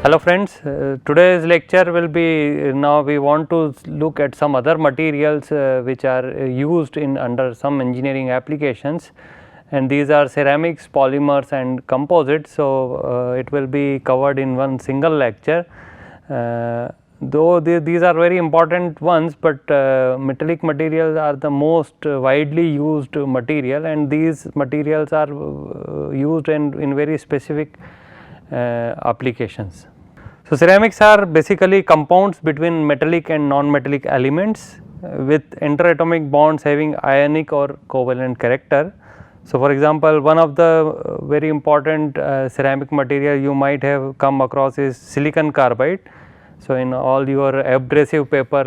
Hello friends, today's lecture will be now we want to look at some other materials which are used in under some engineering applications, and these are ceramics, polymers and composites. So, it will be covered in one single lecture. Though these are very important ones, but metallic materials are the most widely used material, and these materials are used in very specific applications. So, ceramics are basically compounds between metallic and non-metallic elements with interatomic bonds having ionic or covalent character. So, for example, one of the very important ceramic material you might have come across is silicon carbide. So, in all your abrasive paper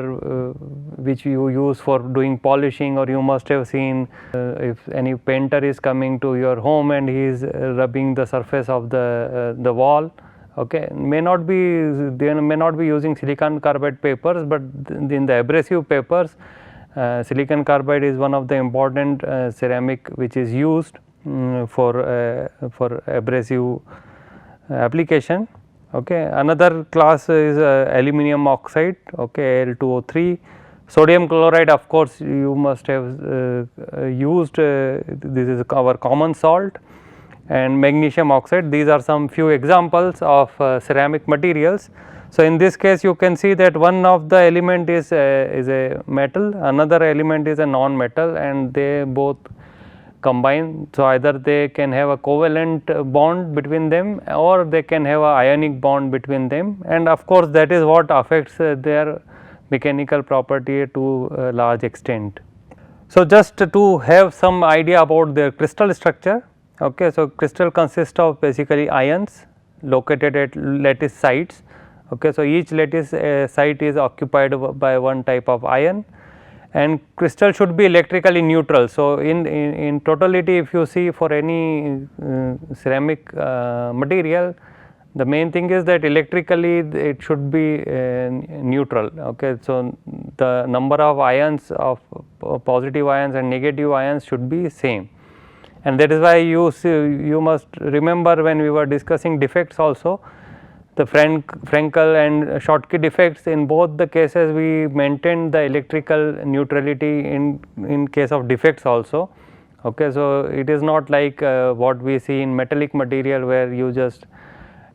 which you use for doing polishing, or you must have seen if any painter is coming to your home and he is rubbing the surface of the wall. Okay, they may not be using silicon carbide papers, but in the abrasive papers silicon carbide is one of the important ceramic which is used for abrasive application. Okay. Another class is aluminum oxide, okay, Al2O3. Sodium chloride, of course, you must have used, this is our common salt, and magnesium oxide. These are some few examples of ceramic materials. So, in this case you can see that one of the element is a metal, another element is a non-metal, and they both combine. So, either they can have a covalent bond between them, or they can have a ionic bond between them, and of course, that is what affects their mechanical property to a large extent. So, just to have some idea about their crystal structure. Okay, so, crystal consists of basically ions located at lattice sites. Okay, so, each lattice site is occupied by one type of ion, and crystal should be electrically neutral. So, in totality, if you see for any ceramic material, the main thing is that electrically it should be neutral. Okay, so, the number of ions of positive ions and negative ions should be same, and that is why you must remember when we were discussing defects also, the Frankel and Schottky defects. In both the cases we maintained the electrical neutrality in case of defects also. Okay, so, it is not like what we see in metallic material, where you just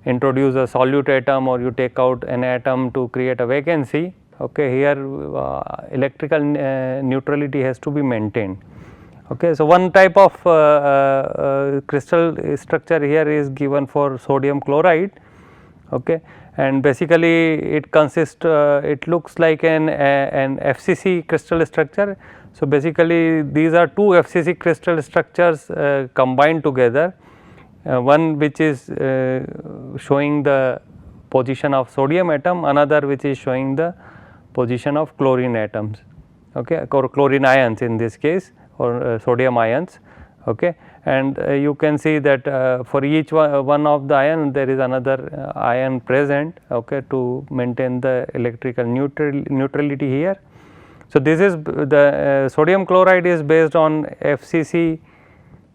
introduce a solute atom or you take out an atom to create a vacancy. Okay, here electrical neutrality has to be maintained. Okay, so, one type of crystal structure here is given for sodium chloride. Okay, and basically it consists, it looks like an FCC crystal structure. So, basically these are two FCC crystal structures combined together, one which is showing the position of sodium atom, another which is showing the position of chlorine atoms, okay, or chlorine ions in this case, or sodium ions. Okay. And you can see that for each one of the ion there is another ion present, okay, to maintain the electrical neutrality here. So, this is the sodium chloride is based on FCC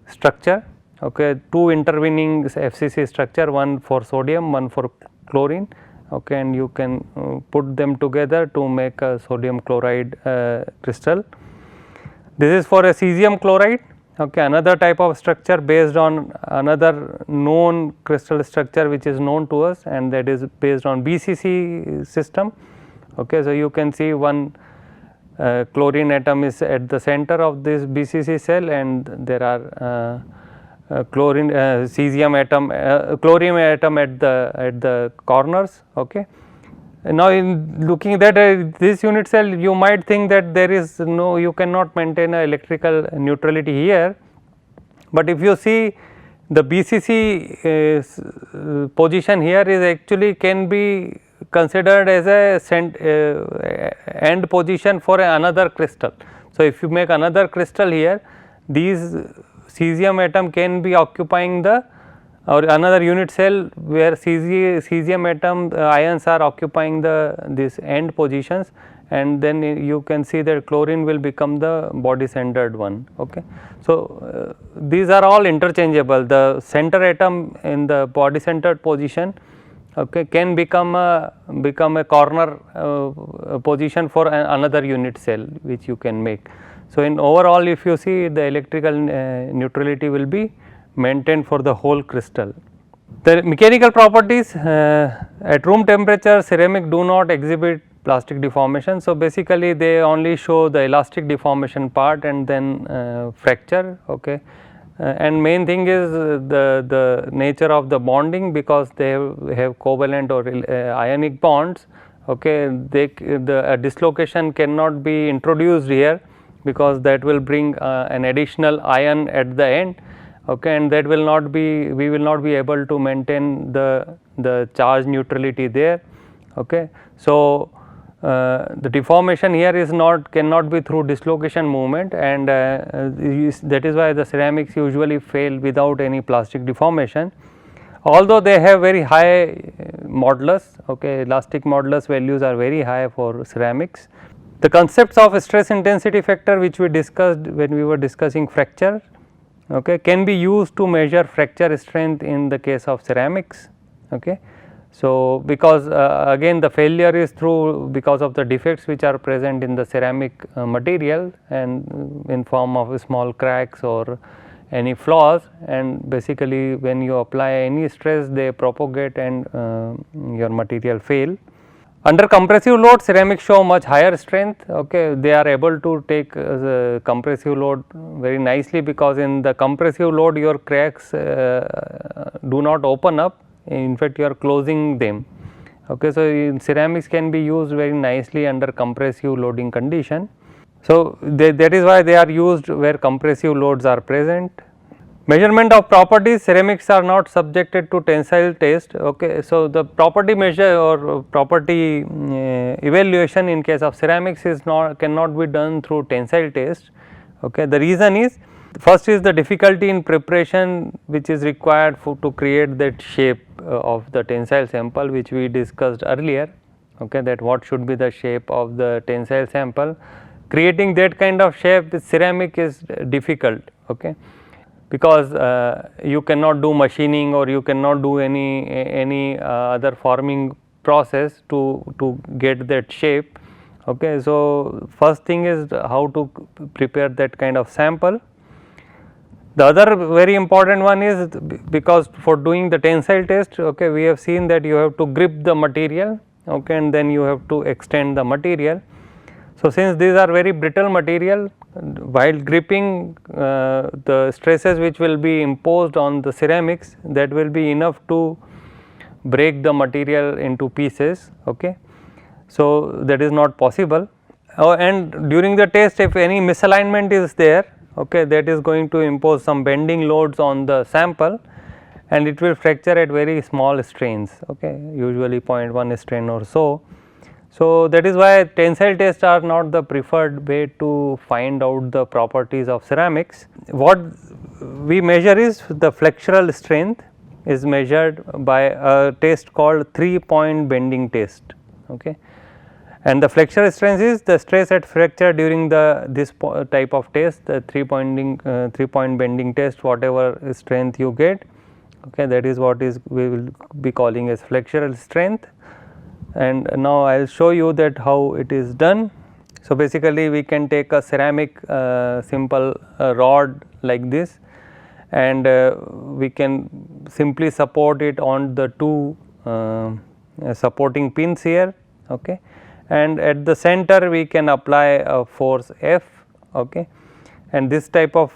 structure, okay, two intervening FCC structure, one for sodium, one for chlorine, okay, and you can put them together to make a sodium chloride crystal. This is for a cesium chloride. Okay, another type of structure based on another known crystal structure which is known to us, and that is based on BCC system. Okay, so, you can see one chlorine atom is at the center of this BCC cell, and there are chlorine cesium atom chlorine atom at the corners. Okay. Now, in looking at this unit cell, you might think that there is no, you cannot maintain a electrical neutrality here, but if you see the BCC position here is actually can be considered as a end position for another crystal. So, if you make another crystal here, these cesium atom can be occupying the or another unit cell where cesium atom ions are occupying this end positions, and then you can see that chlorine will become the body centered one. Okay. So, these are all interchangeable. The center atom in the body centered position okay, can become a corner position for another unit cell which you can make. So, in overall if you see, the electrical neutrality will be maintained for the whole crystal. The mechanical properties, at room temperature ceramic do not exhibit plastic deformation. So, basically they only show the elastic deformation part and then fracture. Okay. And main thing is the nature of the bonding, because they have covalent or ionic bonds. Okay. The dislocation cannot be introduced here, because that will bring an additional ion at the end. Okay, and that will not be, we will not be able to maintain the charge neutrality there. Okay. So, the deformation here is cannot be through dislocation movement, and that is why the ceramics usually fail without any plastic deformation, although they have very high modulus. Okay, elastic modulus values are very high for ceramics. The concepts of stress intensity factor, which we discussed when we were discussing fracture, okay, can be used to measure fracture strength in the case of ceramics. Okay. So, because again the failure is through, because of the defects which are present in the ceramic material, and in form of small cracks or any flaws, and basically when you apply any stress they propagate and your material fail. Under compressive load, ceramics show much higher strength. Okay, they are able to take compressive load very nicely, because in the compressive load your cracks do not open up, in fact you are closing them. Okay, so in ceramics can be used very nicely under compressive loading condition. So, that is why they are used where compressive loads are present. Measurement of properties, ceramics are not subjected to tensile test. Okay. So, the property measure or property evaluation in case of ceramics is cannot be done through tensile test. Okay. The reason is, first is the difficulty in preparation which is required to create that shape of the tensile sample, which we discussed earlier. Okay, that what should be the shape of the tensile sample. Creating that kind of shape with ceramic is difficult. Okay. Because you cannot do machining, or you cannot do any other forming process to get that shape. Okay. So, first thing is how to prepare that kind of sample. The other very important one is, because for doing the tensile test, okay, we have seen that you have to grip the material, okay, and then you have to extend the material. So, since these are very brittle material, while gripping, the stresses which will be imposed on the ceramics, that will be enough to break the material into pieces. Okay. So, that is not possible, and during the test if any misalignment is there, okay, that is going to impose some bending loads on the sample, and it will fracture at very small strains, okay, usually 0.1 strain or so. So, that is why tensile tests are not the preferred way to find out the properties of ceramics. What we measure is the flexural strength is measured by a test called 3-point bending test. Okay. And the flexural strength is the stress at fracture during this type of test, the 3-point bending test, whatever strength you get, okay, that is what is we will be calling as flexural strength. And now I will show you that how it is done. So, basically we can take a ceramic simple rod like this, and we can simply support it on the two supporting pins here, okay, and at the center we can apply a force F, okay. And this type of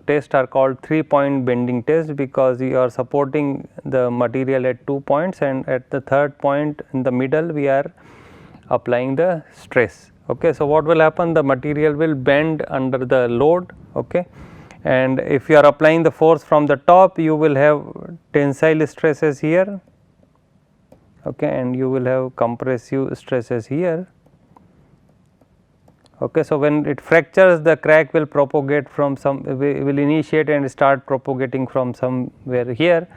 test are called 3-point bending test, because you are supporting the material at 2 points, and at the third point in the middle we are applying the stress. Okay. So, what will happen, the material will bend under the load, okay, and if you are applying the force from the top, you will have tensile stresses here, okay, and you will have compressive stresses here. Okay. So, when it fractures, the crack will propagate from will initiate and start propagating from somewhere here,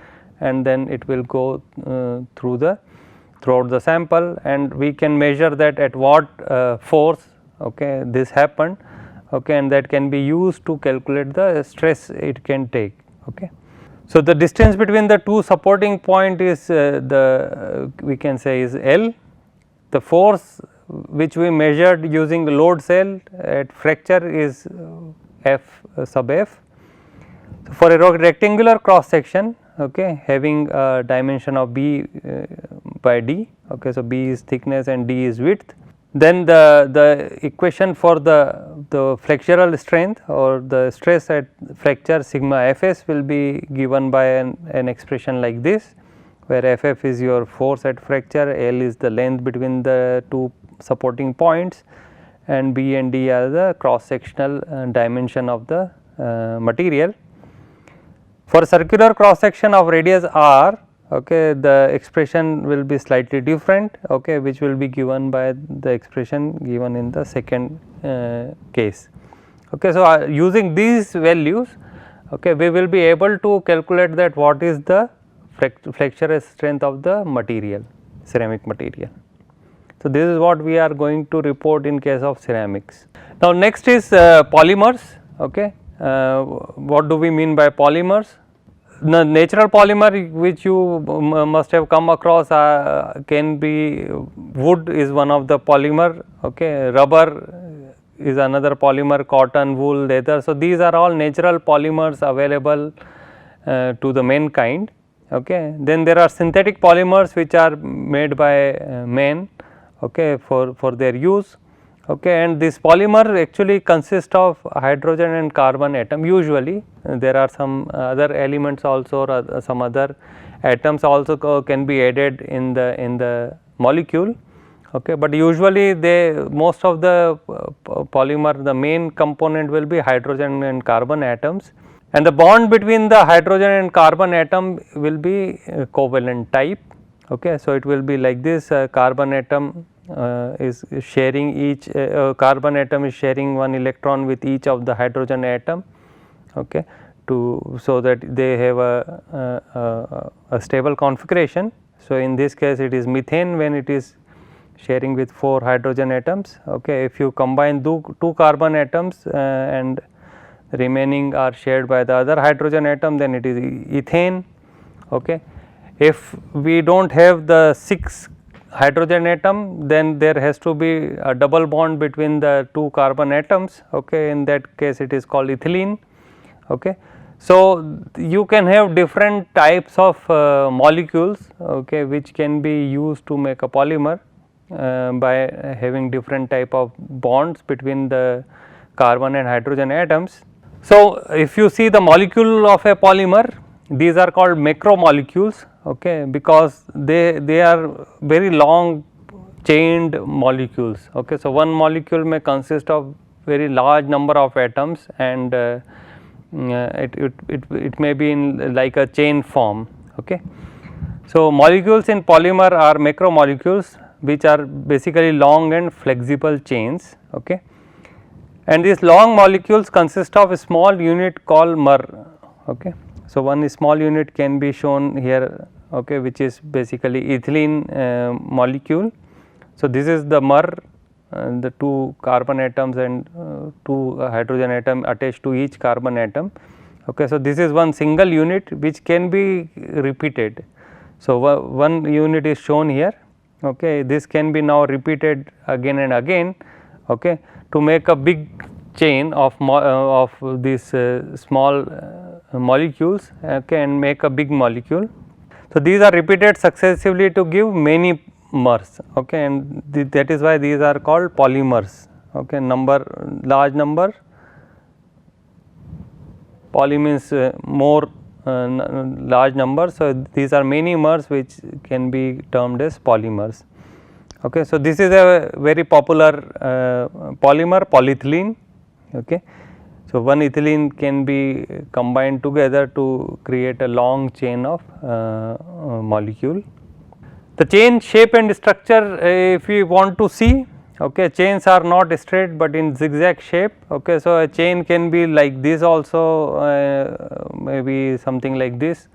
and then it will go throughout the sample, and we can measure that at what force, okay, this happened, okay, and that can be used to calculate the stress it can take. Okay. So, the distance between the two supporting point is we can say is L. The force which we measured using the load cell at fracture is F sub F. So, for a rectangular cross section, okay, having a dimension of B by D, okay, so B is thickness and D is width, then the equation for the flexural strength or the stress at fracture sigma Fs will be given by an expression like this, where Ff is your force at fracture, L is the length between the two supporting points, and B and D are the cross sectional dimension of the material. For circular cross section of radius r, okay, the expression will be slightly different, okay, which will be given by the expression given in the second case. Okay, so, using these values, okay, we will be able to calculate that what is the flexural strength of the material, ceramic material. So, this is what we are going to report in case of ceramics. Now, next is polymers. Okay. What do we mean by polymers? The natural polymer which you must have come across can be wood is one of the polymer, okay, rubber is another polymer, cotton, wool, leather. So, these are all natural polymers available to the mankind. Okay. Then there are synthetic polymers which are made by men, okay, for their use. Okay, and this polymer actually consists of hydrogen and carbon atom. Usually there are some other elements also, or some other atoms also can be added in the molecule. Okay, but usually most of the polymer, the main component will be hydrogen and carbon atoms, and the bond between the hydrogen and carbon atom will be covalent type. Okay, so it will be like this: carbon atom is sharing each carbon atom is sharing one electron with each of the hydrogen atom, okay, so that they have a stable configuration. So, in this case it is methane when it is sharing with 4 hydrogen atoms. Okay. If you combine two carbon atoms and remaining are shared by the other hydrogen atom, then it is ethane. Okay. If we do not have the 6 hydrogen atom, then there has to be a double bond between the 2 carbon atoms. Okay. In that case it is called ethylene. Okay. So, you can have different types of molecules, okay, which can be used to make a polymer by having different type of bonds between the carbon and hydrogen atoms. So, if you see the molecule of a polymer, these are called macromolecules, okay, because they are very long chained molecules. Okay. So, one molecule may consist of very large number of atoms, and it may be in like a chain form. Okay. So, molecules in polymer are macromolecules, which are basically long and flexible chains. Okay. And these long molecules consist of a small unit called mer. Okay. So, one small unit can be shown here, okay, which is basically ethylene molecule. So, this is the mer, the 2 carbon atoms and 2 hydrogen atom attached to each carbon atom. Okay. So, this is one single unit which can be repeated. So, one unit is shown here. Okay. This can be now repeated again and again, okay, to make a big chain of these small molecules, okay, and make a big molecule. So, these are repeated successively to give many mers, okay, and that is why these are called polymers. Okay. Large number, poly means more, large number. So, these are many mers which can be termed as polymers. Okay. So, this is a very popular polymer, polyethylene. Okay. So, one ethylene can be combined together to create a long chain of molecule. The chain shape and structure, if we want to see, okay, chains are not straight but in zigzag shape. Okay. So, a chain can be like this also, maybe something like this.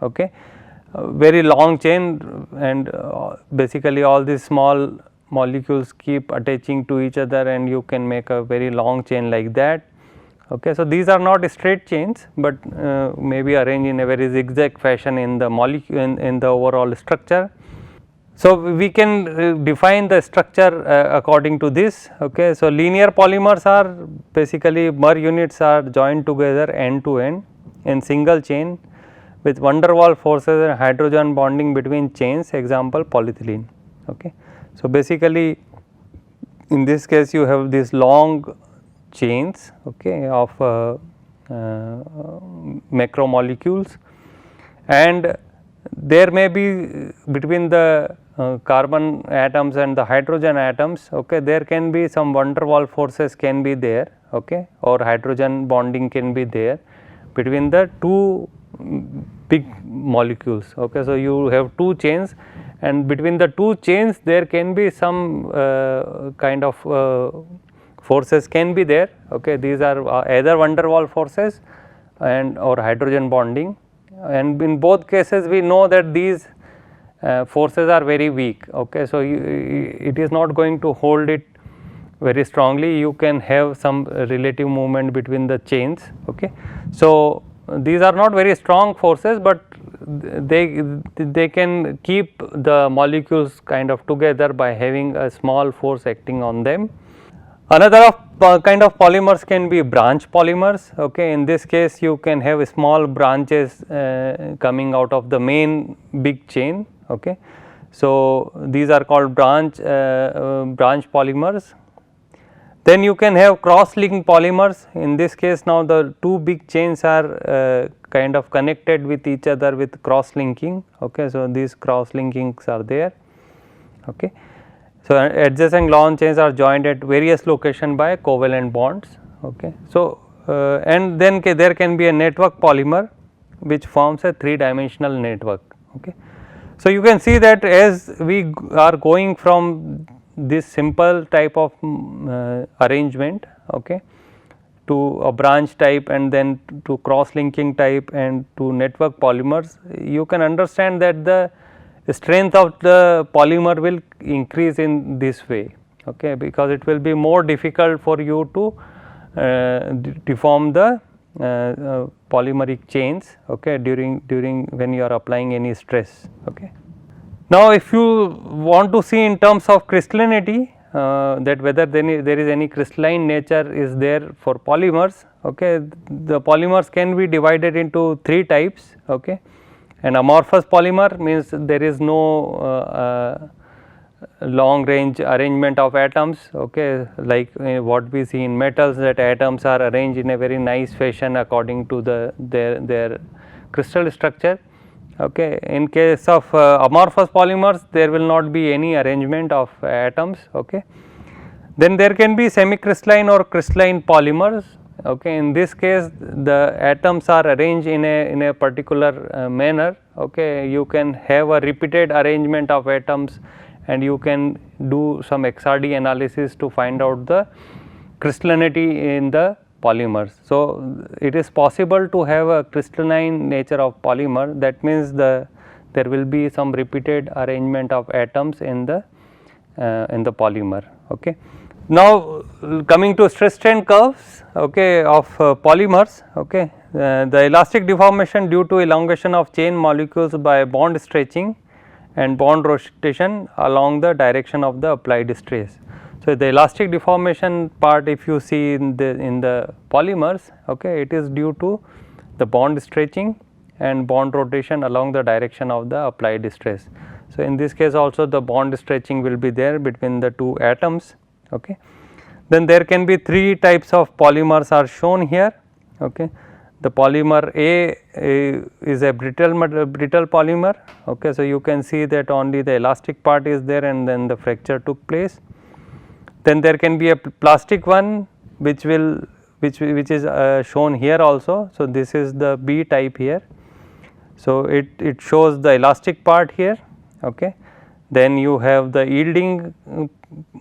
Okay. Very long chain, and basically all these small molecules keep attaching to each other, and you can make a very long chain like that. Okay. So, these are not straight chains, but maybe arranged in a very zigzag fashion in the molecule in the overall structure. So, we can define the structure according to this. Okay. So, linear polymers are basically Mer units are joined together end to end in single chain with van der Waals forces and hydrogen bonding between chains, example polyethylene. Okay. So, basically in this case you have these long chains, okay, of macromolecules, and there may be between the carbon atoms and the hydrogen atoms, okay, there can be some van der Waals forces can be there, okay, or hydrogen bonding can be there between the two big molecules. Okay. So, you have two chains, and between the two chains there can be some kind of forces can be there. Okay. These are either van der Waals forces and or hydrogen bonding, and in both cases we know that these forces are very weak. Okay. So, it is not going to hold it very strongly, you can have some relative movement between the chains. Okay. So, these are not very strong forces, but they can keep the molecules kind of together by having a small force acting on them. Another kind of polymers can be branch polymers. Okay. In this case you can have small branches coming out of the main big chain. Okay. So, these are called branch polymers. Then you can have cross linked polymers. In this case now the two big chains are kind of connected with each other with cross linking. Okay. So, these cross linkings are there. Okay. So, adjacent long chains are joined at various locations by covalent bonds. Okay. So, and then there can be a network polymer which forms a 3-dimensional network. Okay. So, you can see that as we are going from this simple type of arrangement, okay, to a branch type and then to cross linking type and to network polymers, you can understand that the strength of the polymer will increase in this way, okay, because it will be more difficult for you to deform the polymeric chains, okay, during when you are applying any stress. Okay. Now, if you want to see in terms of crystallinity, that whether there is any crystalline nature is there for polymers, okay, the polymers can be divided into 3 types. Okay. An amorphous polymer means there is no long range arrangement of atoms, okay, like what we see in metals, that atoms are arranged in a very nice fashion according to their crystal structure. Okay. In case of amorphous polymers, there will not be any arrangement of atoms. Okay. Then there can be semi-crystalline or crystalline polymers. Okay. In this case, the atoms are arranged in a particular manner. Okay. You can have a repeated arrangement of atoms, and you can do some XRD analysis to find out the crystallinity in the polymers. So, it is possible to have a crystalline nature of polymer, that means there will be some repeated arrangement of atoms in the polymer. Okay. Now, coming to stress strain curves, okay, of polymers. Okay. The elastic deformation due to elongation of chain molecules by bond stretching and bond rotation along the direction of the applied stress. So, the elastic deformation part, if you see in the polymers, okay, it is due to the bond stretching and bond rotation along the direction of the applied stress. So, in this case also the bond stretching will be there between the two atoms. Okay. Then there can be 3 types of polymers are shown here. Okay. The polymer A is a brittle polymer. Okay. So, you can see that only the elastic part is there and then the fracture took place. Then there can be a plastic one which is shown here also. So, this is the B type here. So, it shows the elastic part here. Okay. Then you have the yielding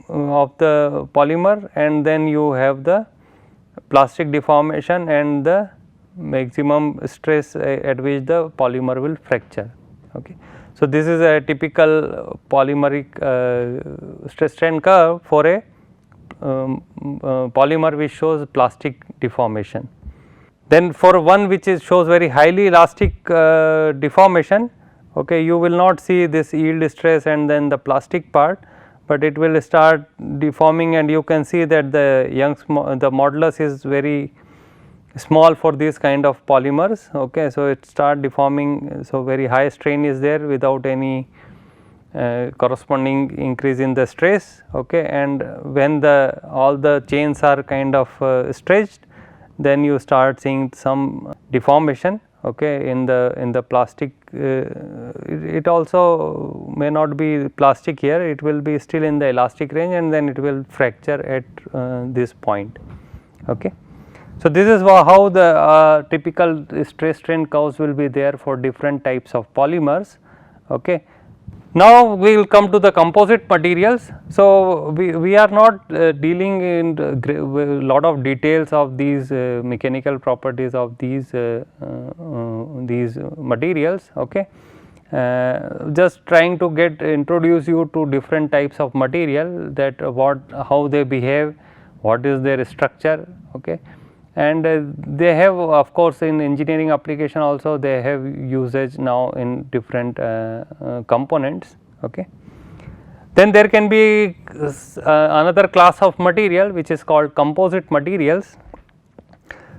of the polymer, and then you have the plastic deformation and the maximum stress at which the polymer will fracture. Okay. So, this is a typical polymeric stress strain curve for a polymer which shows plastic deformation. Then for one which is shows very highly elastic deformation, okay, you will not see this yield stress and then the plastic part, but it will start deforming, and you can see that the the modulus is very small for these kind of polymers. Okay, so it start deforming, so very high strain is there without any corresponding increase in the stress. Okay, and when the all the chains are kind of stretched, then you start seeing some deformation. Okay, in the plastic. It also may not be plastic here, it will be still in the elastic range, and then it will fracture at this point. Okay. So, this is how the typical stress strain curves will be there for different types of polymers. Okay. Now, we will come to the composite materials. So, we are not dealing in lot of details of these mechanical properties of these materials. Okay. Just trying to introduce you to different types of material, that how they behave, what is their structure. Okay. And they have, of course, in engineering application also they have usage now in different components. Okay. Then there can be another class of material which is called composite materials.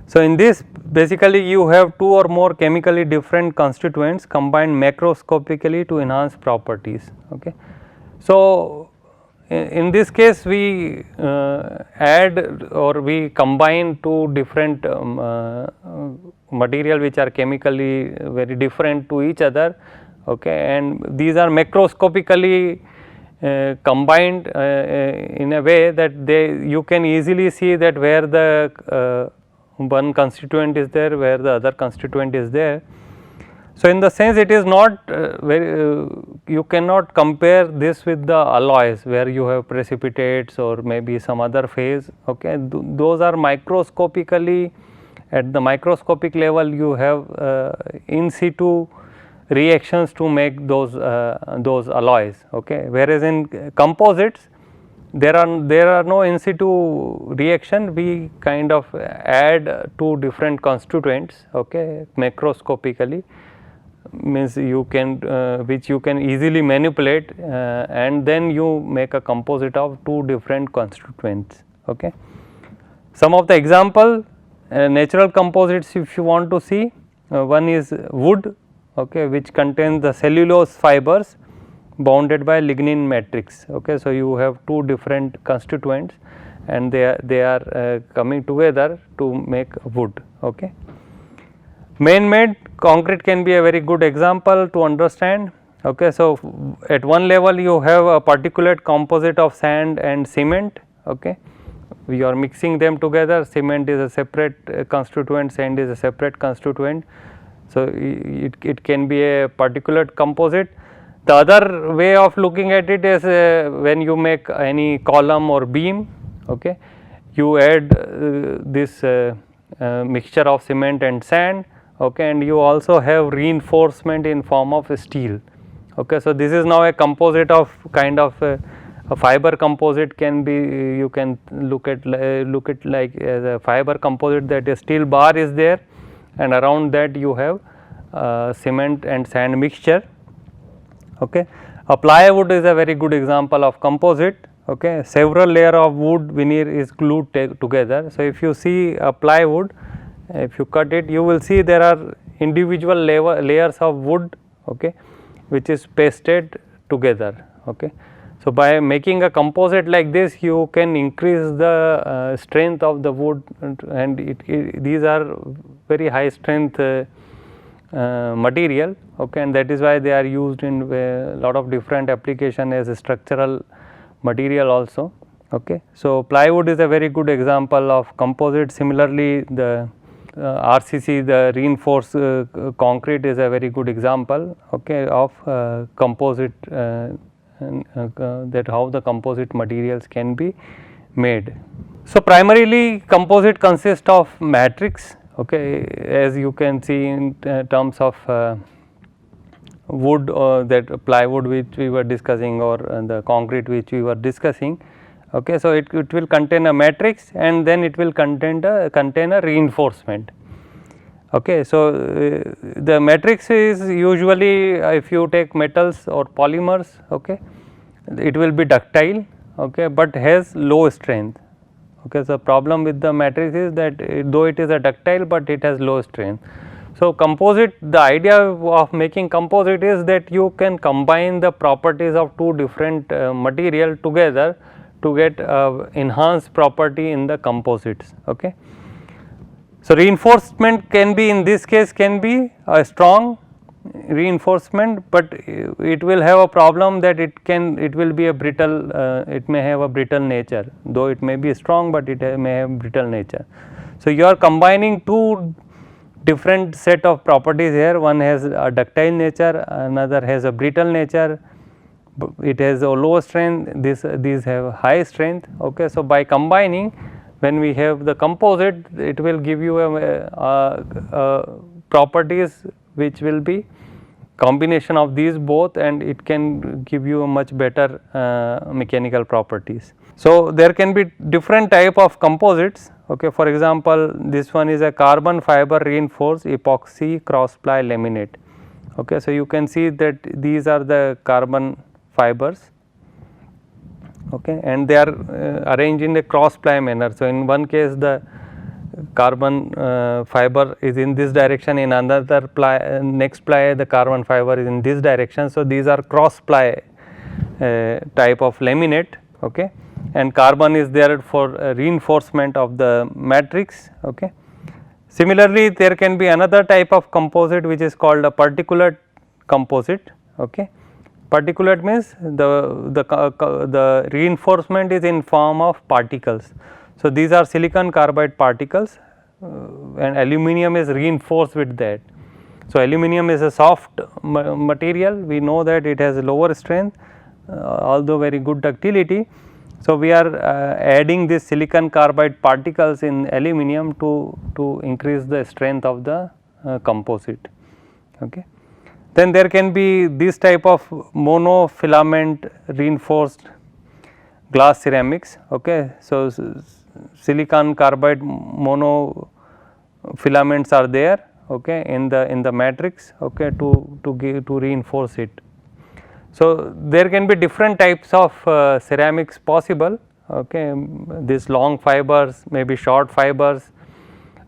So, in this basically you have two or more chemically different constituents combined macroscopically to enhance properties. Okay. So, in this case we add or we combine two different material which are chemically very different to each other. Okay, and these are macroscopically combined in a way that you can easily see that where the one constituent is there, where the other constituent is there. So, in the sense it is not you cannot compare this with the alloys where you have precipitates or maybe some other phase. Okay. Those are microscopically, at the microscopic level you have in situ reactions to make those alloys. Okay. Whereas in composites there are no in situ reaction, we kind of add two different constituents. Okay, macroscopically, means you can which you can easily manipulate and then you make a composite of two different constituents. Okay. Some of the example natural composites, if you want to see, one is wood, okay, which contains the cellulose fibers bounded by lignin matrix. Okay. So, you have two different constituents and they are coming together to make wood. Okay. Man-made concrete can be a very good example to understand. Okay. So, at one level you have a particulate composite of sand and cement. Okay. We are mixing them together, cement is a separate constituent, sand is a separate constituent. So, it can be a particulate composite. The other way of looking at it is when you make any column or beam. Okay. You add this mixture of cement and sand. Okay, and you also have reinforcement in form of steel. Okay, so this is now a composite of kind of a fiber composite can be, you can look at like as a fiber composite, that a steel bar is there and around that you have cement and sand mixture. Okay. A plywood is a very good example of composite. Okay. Several layer of wood veneer is glued together. So, if you see a plywood, if you cut it, you will see there are individual layers of wood, okay, which is pasted together. Okay. So, by making a composite like this, you can increase the strength of the wood, and these are very high strength material. Okay, and that is why they are used in a lot of different application as a structural material also. Okay. So, plywood is a very good example of composite. Similarly, the RCC, the reinforced concrete is a very good example, okay, of composite that how the composite materials can be made. So, primarily composite consists of matrix, okay, as you can see in terms of wood, that plywood which we were discussing, or the concrete which we were discussing. Okay. So, it will contain a matrix and then it will contain a reinforcement. Okay. So, the matrix is usually if you take metals or polymers, okay, it will be ductile, okay, but has low strength. Okay. So, problem with the matrix is that though it is a ductile, but it has low strength. So, composite, the idea of making composite is that you can combine the properties of two different material together to get enhanced property in the composites. Okay. So, reinforcement can be, in this case, can be a strong reinforcement, but it will have a problem that it will be a brittle, it may have a brittle nature, though it may be strong, but it may have brittle nature. So, you are combining two different set of properties here, one has a ductile nature, another has a brittle nature, it has a low strength, these have high strength. Okay. So, by combining, when we have the composite, it will give you properties which will be combination of these both, and it can give you a much better mechanical properties. So, there can be different type of composites. Okay. For example, this one is a carbon fiber reinforced epoxy cross ply laminate. Okay. So, you can see that these are the carbon fibers, okay, and they are arranged in a cross ply manner. So, in one case the carbon fiber is in this direction, in another ply, next ply the carbon fiber is in this direction. So, these are cross ply type of laminate, okay, and carbon is there for reinforcement of the matrix. Okay. Similarly, there can be another type of composite which is called a particulate composite. Okay. Particulate means the reinforcement is in form of particles. So, these are silicon carbide particles and aluminum is reinforced with that. So, aluminum is a soft material, we know that it has lower strength although very good ductility. So, we are adding this silicon carbide particles in aluminum to increase the strength of the composite. Okay. Then there can be this type of monofilament reinforced glass ceramics. Okay. So, silicon carbide monofilaments are there, okay, in the matrix, okay, to reinforce it. So, there can be different types of ceramics possible, okay, these long fibers, maybe short fibers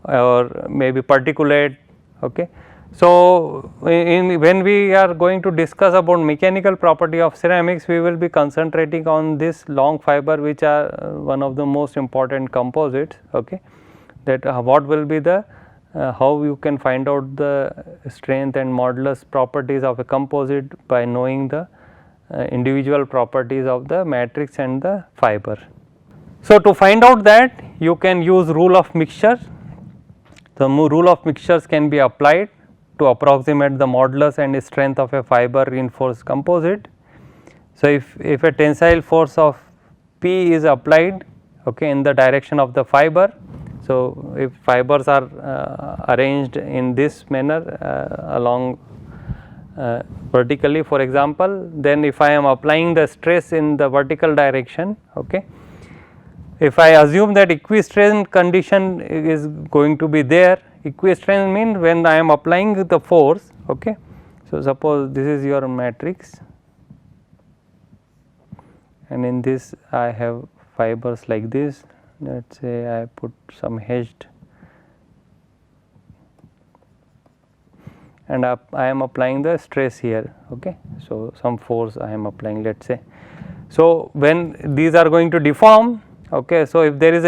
or maybe particulate. Okay. So, when we are going to discuss about mechanical property of ceramics, we will be concentrating on this long fiber, which are one of the most important composites. Okay. That what will be the how you can find out the strength and modulus properties of a composite by knowing the individual properties of the matrix and the fiber. So, to find out that, you can use rule of mixture. The rule of mixtures can be applied to approximate the modulus and strength of a fiber reinforced composite. So, if a tensile force of P is applied, okay, in the direction of the fiber. So, if fibers are arranged in this manner along vertically, for example, then if I am applying the stress in the vertical direction, okay, if I assume that equistrength condition is going to be there, equistrength means when I am applying the force. Okay. So, suppose this is your matrix and in this I have fibers like this, let us say I put some hedged and I am applying the stress here. Okay. So, some force I am applying, let us say. So, when these are going to deform, okay, so if there is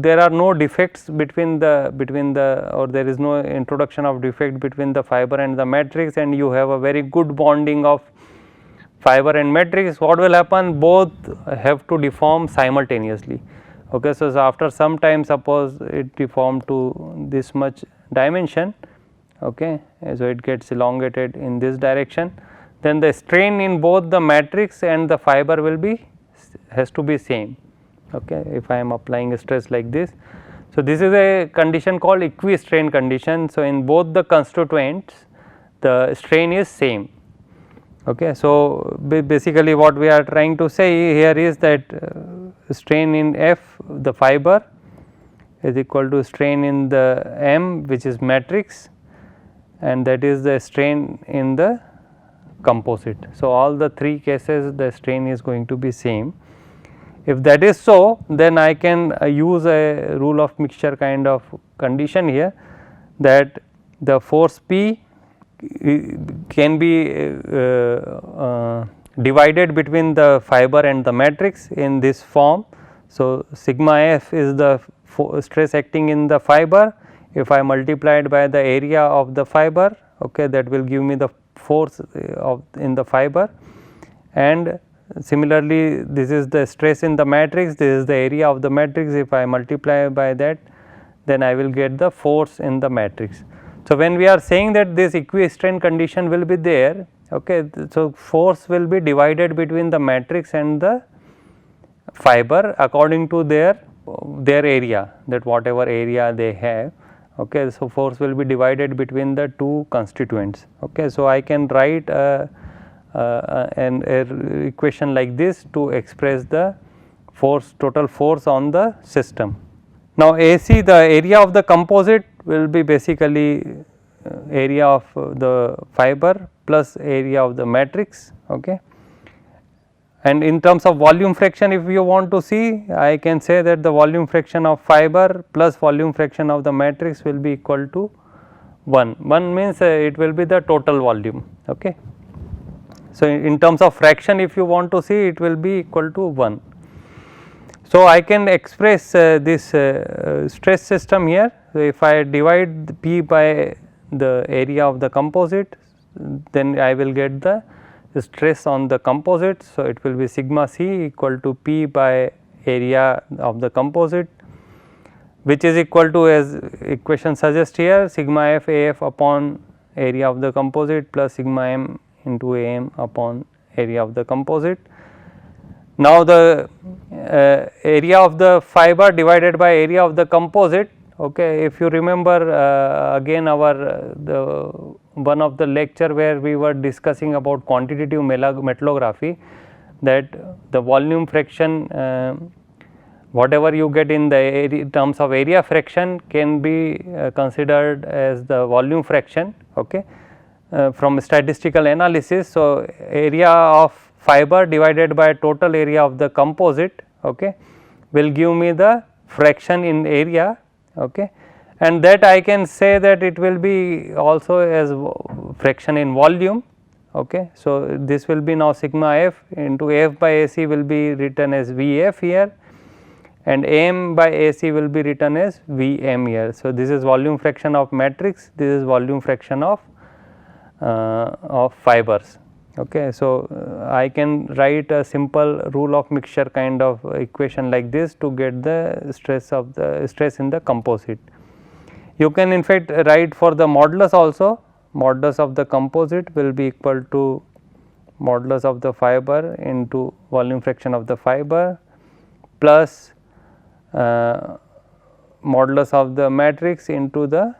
there are no defects between the or there is no introduction of defect between the fiber and the matrix, and you have a very good bonding of fiber and matrix, what will happen? Both have to deform simultaneously. Okay. So, after some time, suppose it deformed to this much dimension, okay, so it gets elongated in this direction, then the strain in both the matrix and the fiber will be has to be same. Okay, if I am applying a stress like this. So, this is a condition called equistrain condition. So, in both the constituents the strain is same. Okay. So, basically what we are trying to say here is that strain in F the fiber is equal to strain in the M, which is matrix, and that is the strain in the composite. So, all the three cases the strain is going to be same. If that is so, then I can use a rule of mixture kind of condition here, that the force P can be divided between the fiber and the matrix in this form. So, sigma F is the stress acting in the fiber. If I multiply it by the area of the fiber, okay, that will give me the force in the fiber, and similarly this is the stress in the matrix, this is the area of the matrix. If I multiply by that, then I will get the force in the matrix. So, when we are saying that this equistrain condition will be there, okay, so force will be divided between the matrix and the fiber according to their area, that whatever area they have. Okay, so, force will be divided between the two constituents. Okay, so, I can write an equation like this to express the force, total force on the system. Now, AC, the area of the composite will be basically area of the fiber plus area of the matrix. Okay. And in terms of volume fraction, if you want to see, I can say that the volume fraction of fiber plus volume fraction of the matrix will be equal to 1. 1 means it will be the total volume. Okay. So, in terms of fraction, if you want to see, it will be equal to 1. So, I can express this stress system here. So, if I divide P by the area of the composite, then I will get the stress on the composite. So, it will be sigma C equal to P by area of the composite, which is equal to, as equation suggests here, sigma F AF upon area of the composite plus sigma M into AM upon area of the composite. Now, the area of the fiber divided by area of the composite. Okay, if you remember again our the one of the lecture where we were discussing about quantitative metallography, that the volume fraction whatever you get in the area, terms of area fraction can be considered as the volume fraction. Okay, from statistical analysis. So, area of fiber divided by total area of the composite, okay, will give me the fraction in area. Okay, and that I can say that it will be also as fraction in volume. Okay. So, this will be now sigma F into F by AC will be written as Vf here, and AM by AC will be written as Vm here. So, this is volume fraction of matrix, this is volume fraction of fibers. Okay. So, I can write a simple rule of mixture kind of equation like this to get the stress in the composite. You can in fact write for the modulus also. Modulus of the composite will be equal to modulus of the fiber into volume fraction of the fiber plus modulus of the matrix into the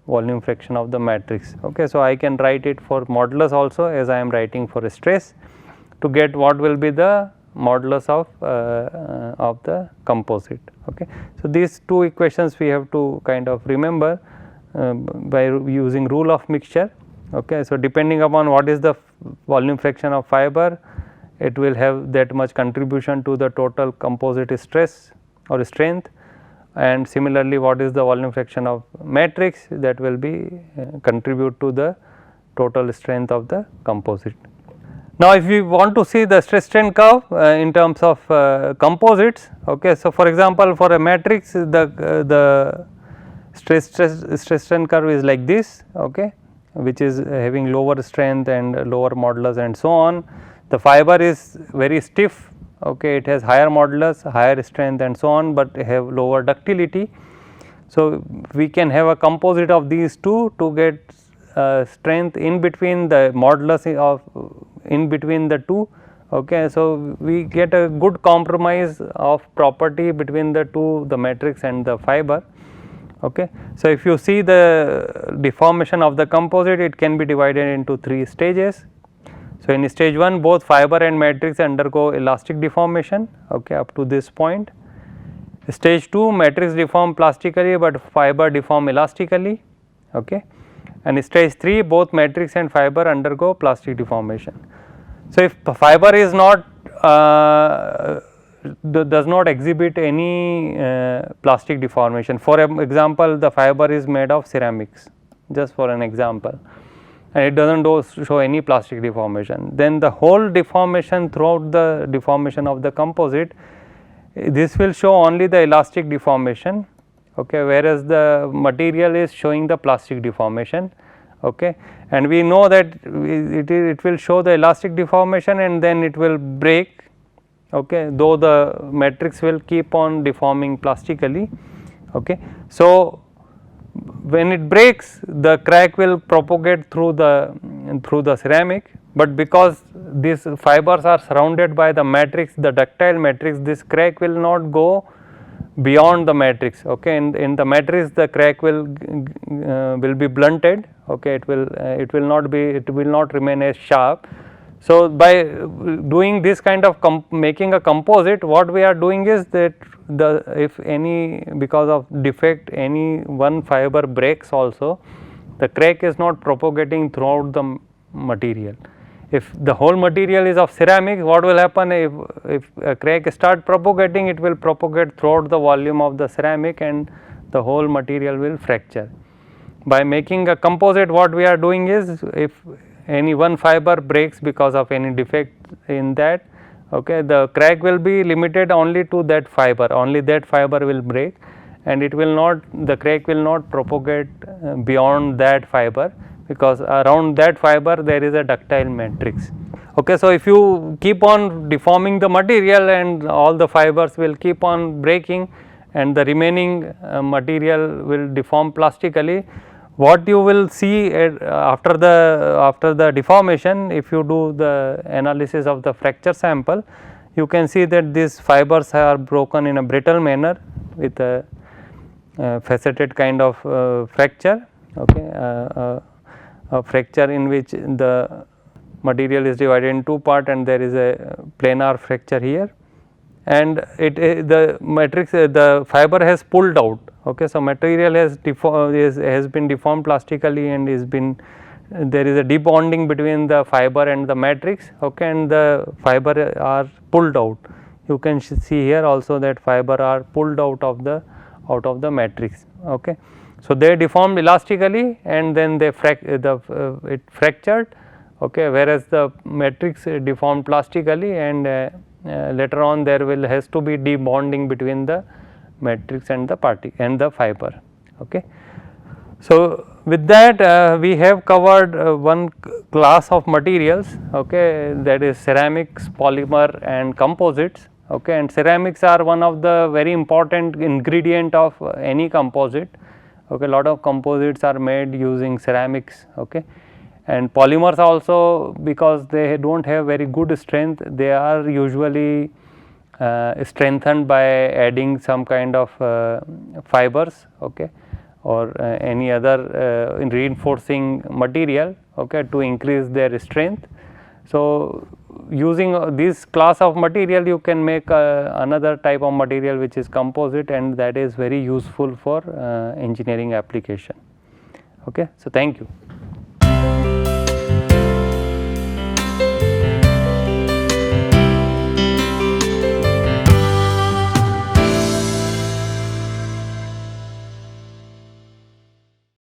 volume fraction of the matrix. Okay. So, I can write it for modulus also as I am writing for stress to get what will be the modulus of the composite. Okay. So, these two equations we have to kind of remember by using rule of mixture. Okay. So, depending upon what is the volume fraction of fiber, it will have that much contribution to the total composite stress or strength, and similarly what is the volume fraction of matrix, that will be contribute to the total strength of the composite. Now, if we want to see the stress strain curve in terms of composites. Okay. So, for example, for a matrix the stress strain curve is like this, okay, which is having lower strength and lower modulus and so on. The fiber is very stiff, okay, it has higher modulus, higher strength and so on, but have lower ductility. So, we can have a composite of these two to get strength in between the modulus of in between the two. Okay. So, we get a good compromise of property between the two, the matrix and the fiber. Okay. So, if you see the deformation of the composite, it can be divided into 3 stages. So, in stage 1 both fiber and matrix undergo elastic deformation, okay, up to this point. Stage 2 matrix deform plastically, but fiber deform elastically, okay. And stage 3 both matrix and fiber undergo plastic deformation. So, if the fiber is not does not exhibit any plastic deformation, for example the fiber is made of ceramics, just for an example, and it does not show any plastic deformation, then the whole deformation throughout the deformation of the composite, this will show only the elastic deformation, okay, whereas the material is showing the plastic deformation, okay. And we know that it will show the elastic deformation and then it will break, okay, though the matrix will keep on deforming plastically, okay. So, when it breaks, the crack will propagate through the ceramic, but because these fibers are surrounded by the matrix, the ductile matrix, this crack will not go beyond the matrix, okay. In the matrix the crack will be blunted, okay, it will not remain as sharp. So, by doing this kind of making a composite, what we are doing is that if any, because of defect, any one fiber breaks also, the crack is not propagating throughout the material. If the whole material is of ceramic, what will happen if a crack start propagating, it will propagate throughout the volume of the ceramic and the whole material will fracture. By making a composite, what we are doing is, if any one fiber breaks because of any defect in that, okay, the crack will be limited only to that fiber, only that fiber will break, and it will not, the crack will not propagate beyond that fiber, because around that fiber there is a ductile matrix, okay. So, if you keep on deforming the material and all the fibers will keep on breaking and the remaining material will deform plastically, what you will see after the deformation, if you do the analysis of the fracture sample, you can see that these fibers are broken in a brittle manner with a faceted kind of fracture, okay, a fracture in which the material is divided in two parts and there is a planar fracture here, and the matrix, the fiber has pulled out, okay. So, material has been deformed plastically and there is a debonding between the fiber and the matrix, okay, and the fiber are pulled out. You can see here also that fiber are pulled out of the matrix, okay. So, they deformed elastically and then it fractured, okay, whereas the matrix deformed plastically, and later on there has to be debonding between the matrix and the fiber, okay. So, with that we have covered one class of materials, okay, that is ceramics, polymer and composites, okay, and ceramics are one of the very important ingredient of any composite, okay. Lot of composites are made using ceramics, okay, and polymers also, because they do not have very good strength, they are usually strengthened by adding some kind of fibers, okay, or any other reinforcing material, okay, to increase their strength. So, using this class of material, you can make another type of material which is composite, and that is very useful for engineering application, okay. So, thank you.